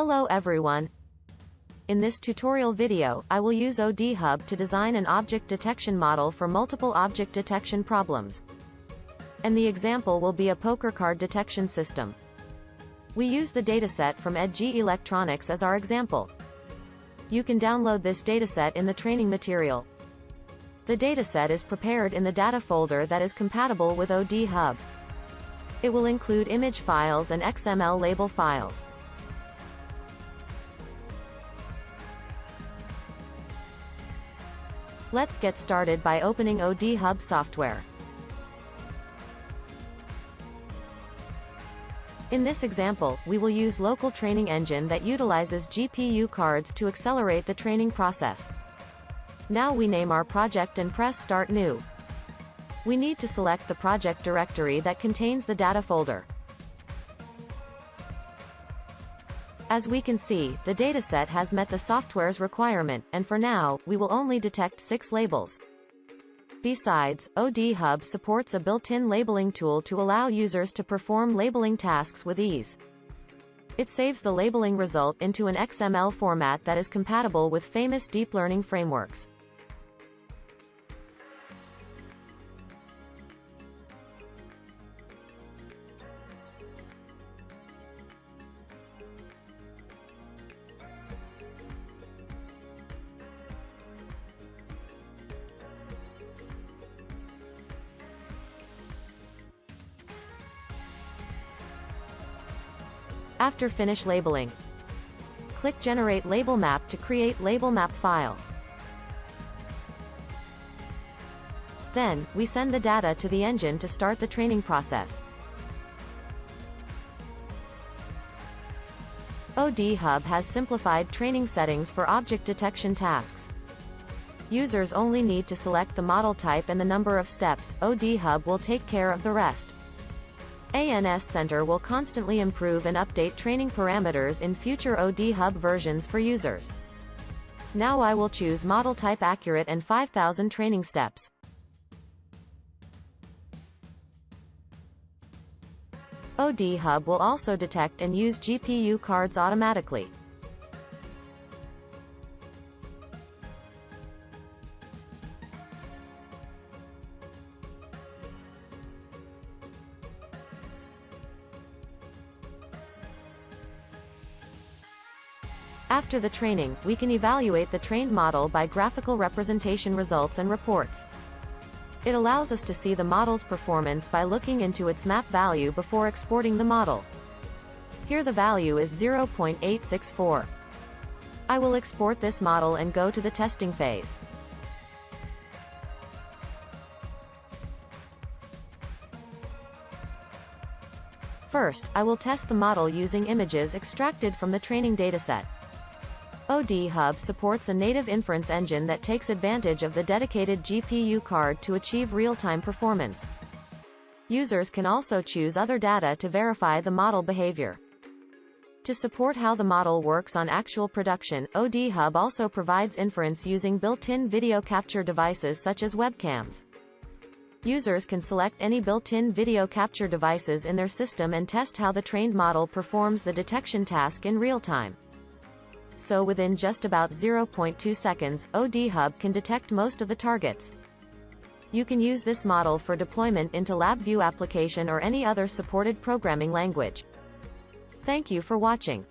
Hello everyone. In this tutorial video, I will use ODHUB to design an object detection model for multiple object detection problems. And the example will be a poker card detection system. We use the dataset from EDG Electronics as our example. You can download this dataset in the training material. The dataset is prepared in the data folder that is compatible with ODHUB. It will include image files and XML label files. Let's get started by opening ODHUB software. In this example, we will use local training engine that utilizes GPU cards to accelerate the training process. Now we name our project and press Start New. We need to select the project directory that contains the data folder. As we can see, the dataset has met the software's requirement, and for now, we will only detect 6 labels. Besides, ODHUB supports a built-in labeling tool to allow users to perform labeling tasks with ease. It saves the labeling result into an XML format that is compatible with famous deep learning frameworks. After finish labeling, click Generate Label Map to create label map file. Then, we send the data to the engine to start the training process. ODHUB has simplified training settings for object detection tasks. Users only need to select the model type and the number of steps. ODHUB will take care of the rest. ANS Center will constantly improve and update training parameters in future ODHUB versions for users. Now I will choose model type accurate and 5000 training steps. ODHUB will also detect and use GPU cards automatically. After the training, we can evaluate the trained model by graphical representation results and reports. It allows us to see the model's performance by looking into its map value before exporting the model. Here the value is 0.864. I will export this model and go to the testing phase. First, I will test the model using images extracted from the training dataset. ODHUB supports a native inference engine that takes advantage of the dedicated GPU card to achieve real-time performance. Users can also choose other data to verify the model behavior. To support how the model works on actual production, ODHUB also provides inference using built-in video capture devices such as webcams. Users can select any built-in video capture devices in their system and test how the trained model performs the detection task in real time. So within just about 0.2 seconds, ODHUB can detect most of the targets. You can use this model for deployment into LabVIEW application or any other supported programming language. Thank you for watching.